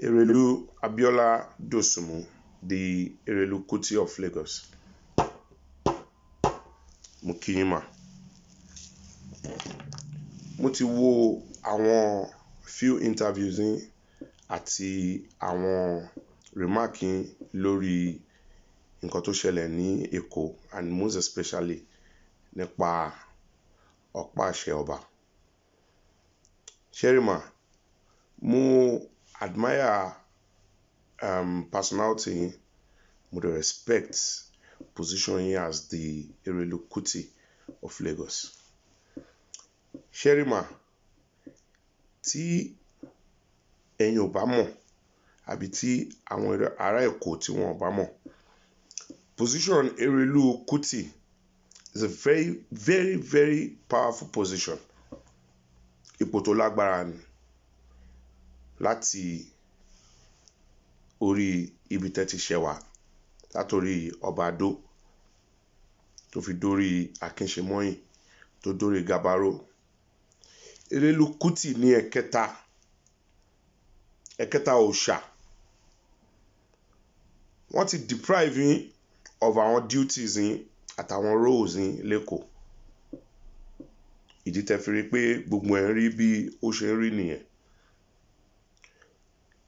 Erelu Abiola Dosunmu, the Erelu Kuti of Lagos. Mo kí yín mà. Mo ti wo àwọn few interviews yín àti àwọn remark yín lórí nǹkan tó ṣẹlẹ̀ ní Èkó, and most especially nípa ọ̀pá àṣẹ ọba. Sherima, mo admire personality yín, mo dey respect position yín as the Erelu Kuti of Lagos. Sherima, tí ẹ̀yin ò bá mọ̀ àbí tí àwọn ará Èkó tí wọ́n ò bá mọ̀, position Erelu Kuti is a very, very, very powerful position. Ipò tó lágbára ni láti orí ibi tẹ́ ti ṣẹ̀ wá, látorí ọba Adó tó fi dórí Akínṣemọ́yìn tó dórí Gabaro. Erelu Kuti ní ẹ̀kẹta òòṣà. Wọ́n ti deprive yín of àwọn duties yín àtàwọn roles yín lÉkòó. Ìdí tẹ́ fi rí pé gbogbo ẹ̀ ń rí bí ó ṣe ń rí nìyẹn.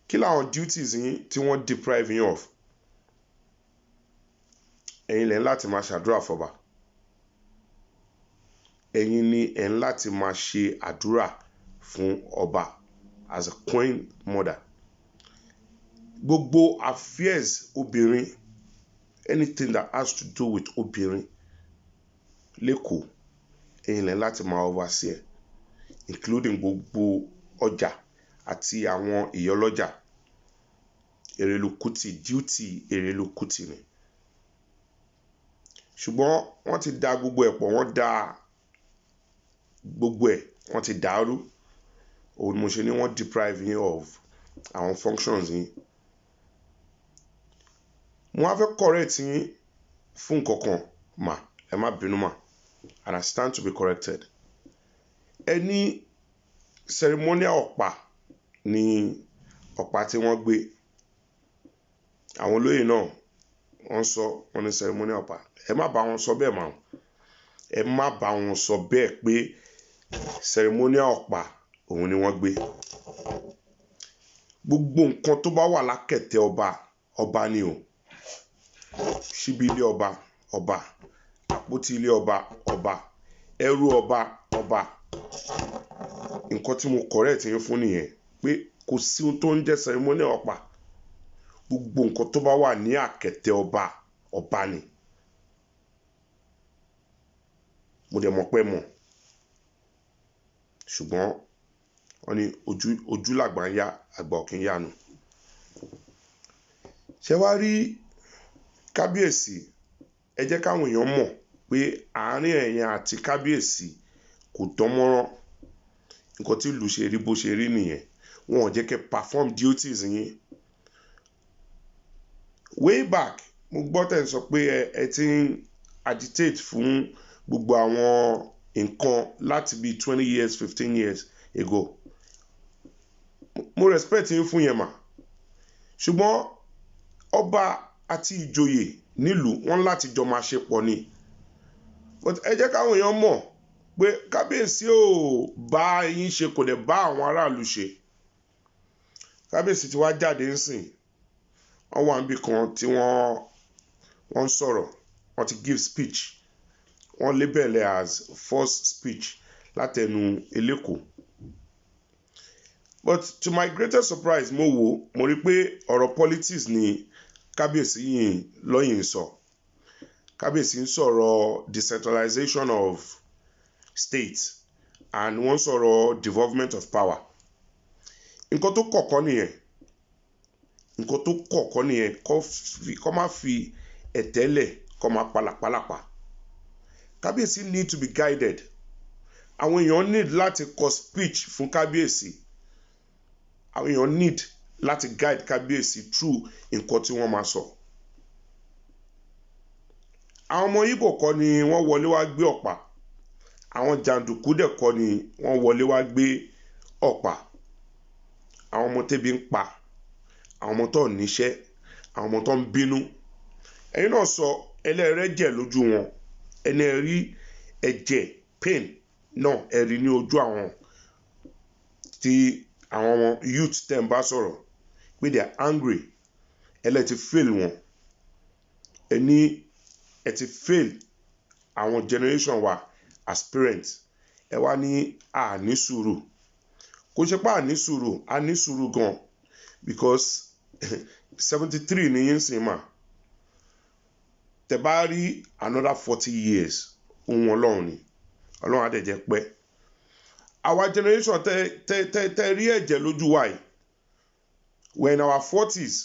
Kí làwọn duties yín tí wọ́n deprive yín of? Ẹ̀yin lẹ̀ ń láti máa ṣàdúrà fọ́ba. Ẹ̀yin ni ẹ̀ ń láti máa ṣe àdúrà fún ọba as a queen mother. Gbogbo affairs obìnrin, anything that has to do with obìnrin lÉkòó, ẹ̀yin lẹ̀ ń láti máa oversee ẹ̀, including gbogbo ọjà àti àwọn ìyálọ́jà. Erelu Kuti, duty Erelu Kuti ni. Ṣùgbọ́n wọ́n ti da gbogbo ẹ̀ pọ̀, wọ́n da gbogbo ẹ̀, wọ́n ti dàrú. Òun ni mo ṣe ní wọ́n deprive yín of àwọn functions yín. Mo wá fẹ́ correct yín fún nǹkan kan mà, ẹ má bínú mà, and I stand to be corrected. Ẹ ní ceremonial ọ̀pá ni ọ̀pá tí wọ́n gbé. Àwọn olóyè náà wọ́n sọ, wọ́n ní ceremonial ọ̀pá. Ẹ má bá wọn sọ bẹ́ẹ̀ mà. Ẹ má bá wọn sọ bẹ́ẹ̀ pé ceremonial ọ̀pá òun ni wọ́n gbé. Gbogbo nǹkan tó bá wà lákẹ̀tẹ̀ ọba, ọba ni o. Ṣíbí ilé ọba, ọba. Àpótí ilé ọba, ọba. Ẹrú ọba, ọba. Nǹkan tí mo correct yín fún nìyẹn, pé kò sí ohun tó ń jẹ́ ceremonial ọ̀pá. Gbogbo nǹkan tó bá wà ní àkẹ̀tẹ̀ ọba, ọba ni. Mo dẹ̀ mọ̀ pé mọ̀. Ṣùgbọ́n wọ́n ní ojú làgbà ń yá, àgbà ò kí ń yánu. Ṣé wá rí kábíyèsí? Ẹ jẹ́ káwọn èèyàn mọ̀ pé àárín ẹ̀yin àti kábíyèsí kò dán mọ́rán. Nǹkan tí ìlú ṣe rí bó ṣe rí nìyẹn. Wọn ò jẹ́ kẹ́ perform duties yín. Way back, mo gbọ́ tẹ́ ń sọ pé ẹ ti ń agitate fún gbogbo àwọn nǹkan láti bí 20 years, 15 years ago. Mo respect yín fún yẹn mà. Ṣùgbọ́n ọba àti ìjòyè nílùú wọn láti jọ máa ṣe pọ̀ ni. But ẹ jẹ́ káwọn èèyàn mọ̀ pé kábíyèsí ò bá yín ṣe, kò dẹ̀ bá àwọn aráàlú ṣe. Kábíyèsí ti wá jáde ńsìn. Wọ́n wà níbi kan tí wọ́n ń sọ̀rọ̀, wọ́n ti give speech. Wọ́n label it as first speech látẹnu eléko. But to my greatest surprise, mo rí pé ọ̀rọ̀ politics ni kábíyèsí yìí lọ́yìn sọ. Kábíyèsí ń sọ̀rọ̀ decentralization of states and wọ́n sọ̀rọ̀ devolvement of power. Nǹkan tó kọ̀kọ́ nìyẹn. Nǹkan tó kọ̀kọ́ nìyẹn, kọ́ má fi ẹ̀tẹ́lẹ̀ kọ́ má palàpalàpà. Kábíyèsí need to be guided. Àwọn èèyàn need láti kọ speech fún kábíyèsí. Àwọn èèyàn need láti guide kábíyèsí through nǹkan tí wọ́n máa sọ. Àwọn ọmọ Ìgbò kọ́ ni wọ́n wọlé wá gbé ọ̀pá. Àwọn jàǹdùkú dẹ̀ kọ́ ni wọ́n wọlé wá gbé ọ̀pá. Àwọn ọmọ tẹ́bi ń pa àwọn ọmọ tó níṣẹ́, àwọn ọmọ tó ń bínú. Ẹ̀yin náà sọ ẹlẹ́rẹ́jẹ̀ lójú wọn, ẹni rí ẹ̀jẹ̀ pain náà ẹ̀rí ní ojú àwọn tí àwọn ọmọ youth tẹ̀ ń bá sọ̀rọ̀ pé they are angry. Ẹlẹ́ ti fail wọn, ẹni ẹ ti fail àwọn generation wa as parents. Ẹ wá ní àní sùúrù. Kò ṣe pé àní sùúrù, a ní sùúrù gan because 73 ni yín sìn mà. Tẹ bá rí another 40 years ohun Ọlọ́run ni, Ọlọ́run á dẹ̀ jẹ́ pẹ́. Our generation tẹ rí ẹ̀jẹ̀ lójú wa yìí, we're in our 40s.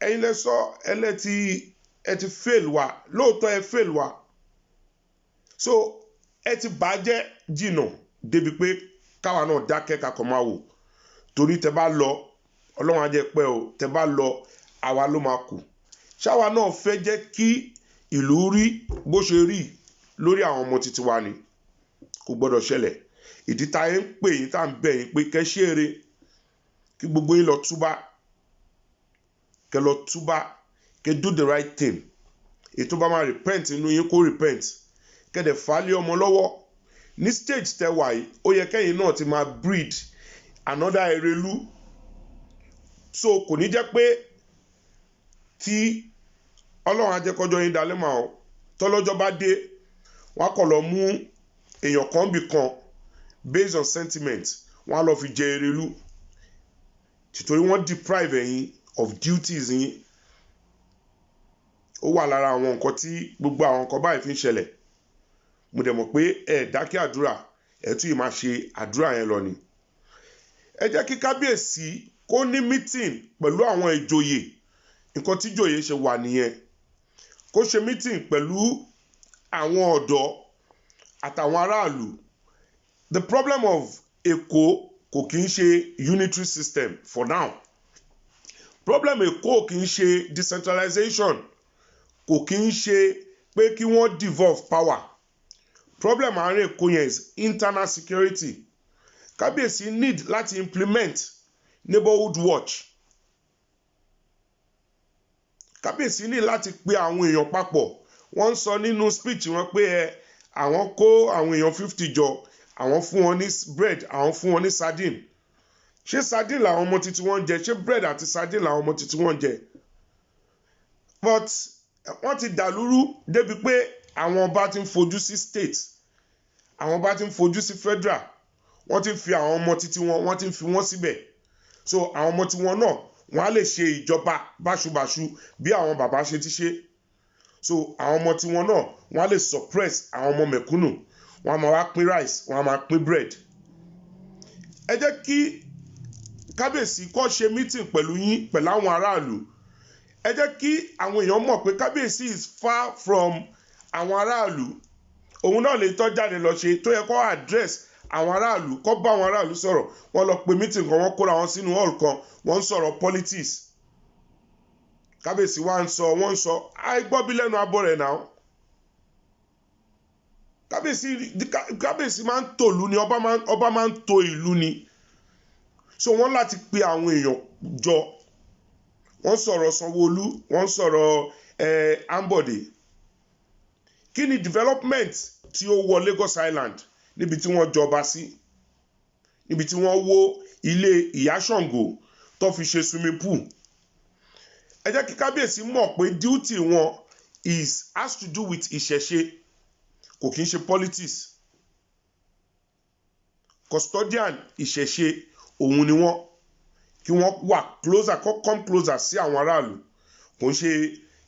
Ẹ̀yin lẹ sọ ẹ ti fail wa, lóòótọ́ ẹ fail wa. So ẹ ti bàjẹ́ jìnnà débi pé káwa náà dákẹ́ kakọ̀ máa wò. Torí tẹ bá lọ, Ọlọ́run á jẹ́ pẹ́ o, tẹ bá lọ àwa ló máa kù. Ṣáwa náà fẹ́ jẹ́ kí ìlú rí bó ṣe rí lórí àwọn ọmọ títí wa ni. Kò gbọ́dọ̀ ṣẹlẹ̀. Ìdí tá ń pè yín tá ń bẹ̀ yín pé kẹ́ ṣe eré kí gbogbo yín lọ túbá, kẹ́ lọ túbá, kẹ́ do the right thing. Ètò bá máa repent inú yín kó repent, kẹ́ dẹ̀ fà á lé ọmọ lọ́wọ́. Ní stage tẹ wà yìí, ó yẹ kẹ́yìn náà ti máa breed another Erelu. So kò ní jẹ́ pé tí Ọlọ́run á jẹ́ kọjọ́ yín dalẹ́ mà ọ́, tọ́lọ́jọ́ bá dé wọ́n á kọ̀ lọ mú èèyàn kan bì kan based on sentiment, wọ́n á lọ fi jẹ Erelu. Títorí wọ́n deprive ẹ̀yin of duties yín. Ó wà lára àwọn nǹkan tí gbogbo àwọn nǹkan báyìí fi ń ṣẹlẹ̀. Mo dẹ̀ mọ̀ pé ẹ dákẹ́ àdúrà, ẹ tún yìí máa ṣe àdúrà yẹn lọ ni. Ẹ jẹ́ kí kábíyèsí kó ní meeting pẹ̀lú àwọn ìjòyè. Nǹkan tí ìjòyè ṣe wà nìyẹn. Kó ṣe meeting pẹ̀lú àwọn ọ̀dọ́ àtàwọn aráàlú. The problem of Èkó kò kí ń ṣe unitary system for now. Problem Èkó kì í ṣe decentralization, kò kí ń ṣe pé kí wọ́n devolve power. Problem àárín Èkó yẹn is internal security. Kábíyèsí need láti implement neighborhood watch. Kábíyèsí ní láti pe àwọn èèyàn papọ̀. Wọ́n ń sọ nínú speech wọn pé àwọn kó àwọn èèyàn 50 jọ, àwọn fún wọn ní bread, àwọn fún wọn ní sardine. Ṣé sardine làwọn ọmọ títí wọ́n jẹ? Ṣé bread àti sardine làwọn ọmọ títí wọ́n jẹ? But wọ́n ti dàlúrú débi pé àwọn ọba ti ń fojú sí state, àwọn ọba ti ń fojú sí federal, wọ́n ti ń fi àwọn ọmọ títí wọn, wọ́n ti ń fi wọ́n síbẹ̀. So àwọn ọmọ tí wọn náà wọ́n á lè ṣe ìjọba báṣubàṣu bí àwọn bàbá ṣe ti ṣe. So àwọn ọmọ tí wọn náà wọ́n á lè suppress àwọn ọmọ mẹ̀kúnnù, wọ́n á máa wá pín rice, wọ́n á máa pín bread. Ẹ jẹ́ kí kábíyèsí kó ṣe meeting pẹ̀lú yín, pẹ̀lú àwọn aráàlú. Ẹ jẹ́ kí àwọn èèyàn mọ̀ pé kábíyèsí is far from àwọn aráàlú. Òun náà lè tọ́ jáde lọ ṣe tó yẹ kó address àwọn aráàlú, kó bá àwọn aráàlú sọ̀rọ̀. Wọ́n lọ pe meeting kan, wọ́n kóra wọn sínú hall kan, wọ́n ń sọ̀rọ̀ politics. Kábíyèsí wọ́n ń sọ àìgbọ́bí lẹ́nu abọ́ rẹ̀ náà. Kábíyèsí máa ń tòlú ni, ọba máa ń to ìlú ni. So wọ́n láti pe àwọn èèyàn jọ. Wọ́n sọ̀rọ̀ Sanwó-Olú, wọ́n sọ̀rọ̀ Ambode. Kí ni development tí ó wọ Lagos Island níbi tí wọ́n jọba sí, níbi tí wọ́n wó ilé Ìyá Ṣàngó tó fi ṣe swimming pool? Ẹ jẹ́ kí kábíyèsí mọ̀ pé duty wọn has to do with ìṣẹ̀ṣe, kò kí ń ṣe politics. Custodian ìṣẹ̀ṣe òun ni wọ́n, kí wọ́n wà closer, come closer sí àwọn aráàlú. Kò ń ṣe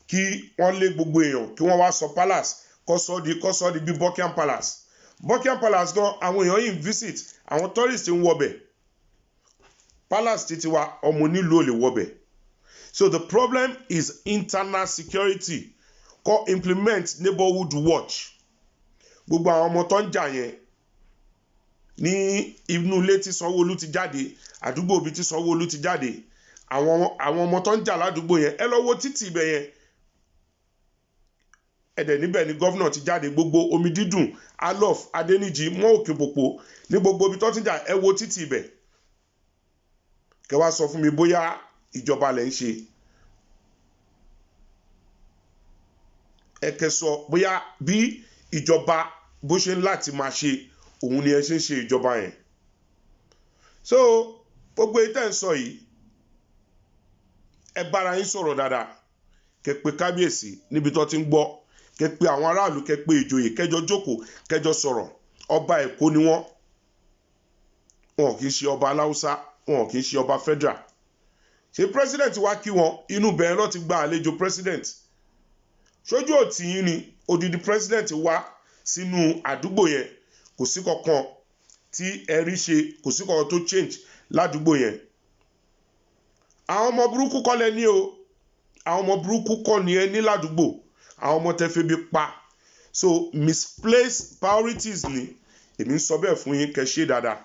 kí wọ́n lé gbogbo èèyàn kí wọ́n wá sọ palace kó sọ di bí Buckingham Palace. Buckingham Palace gan àwọn èèyàn yìí ń visit, àwọn tourists ń wọbẹ̀. Palace títí wa ọmọ onílùú ò lè wọbẹ̀. So the problem is internal security. Kó implement neighborhood watch. Gbogbo àwọn ọmọ tó ń jà yẹn ní inú ilé tí Sanwó-Olú ti jáde, àdúgbò bí tí Sanwó-Olú ti jáde, àwọn ọmọ tó ń jà ládùúgbò yẹn, ẹ lọ wo títì ibẹ̀ yẹn. Ẹ̀dẹ̀ níbẹ̀ ni gọ́vnà ti jáde, gbogbo omi dídùn, Alof, Adéníjì, mọ́ Òkè Pòpò ní gbogbo ibi tó ti jà, ẹ wo títì ibẹ̀. kẹ́ wá sọ fún mi bóyá ìjọba lẹ ń ṣe. Ẹ kẹ́ sọ bóyá bí ìjọba bó ṣe ń láti máa ṣe òun ni ẹ ṣe ń ṣe ìjọba yẹn. So gbogbo ìtẹ́ ń sọ yìí ẹ bára yín sọ̀rọ̀ dáadáa, kẹ́ pe kábíyèsí níbi tó ti ń gbọ́, kẹ́ pe àwọn aráàlú, kẹ́ pe ìjòyè, kẹjọ jókòó, kẹjọ sọ̀rọ̀. Ọba Èkó ni wọ́n kì í ṣe ọba aláùsá, wọn kì í ṣe ọba federal. Ṣé president wá kí wọn, inú bẹ̀rẹ̀ lọ ti gba àlejò president. Ṣojú òtí yín ni odidi president wá sínú àdúgbò yẹn, kò sí kankan tí ẹ rí ṣe, kò sí kankan tó change ládùúgbò yẹn. Àwọn ọmọ burúkú kọ́ lẹ ní o, àwọn ọmọ burúkú kọ́ ni ẹ ní ládùúgbò, àwọn ọmọ tẹ́ febi pa. So misplaced priorities ni èmi ń sọ bẹ́ẹ̀ fún yín, kẹ́ ṣe dáadáa.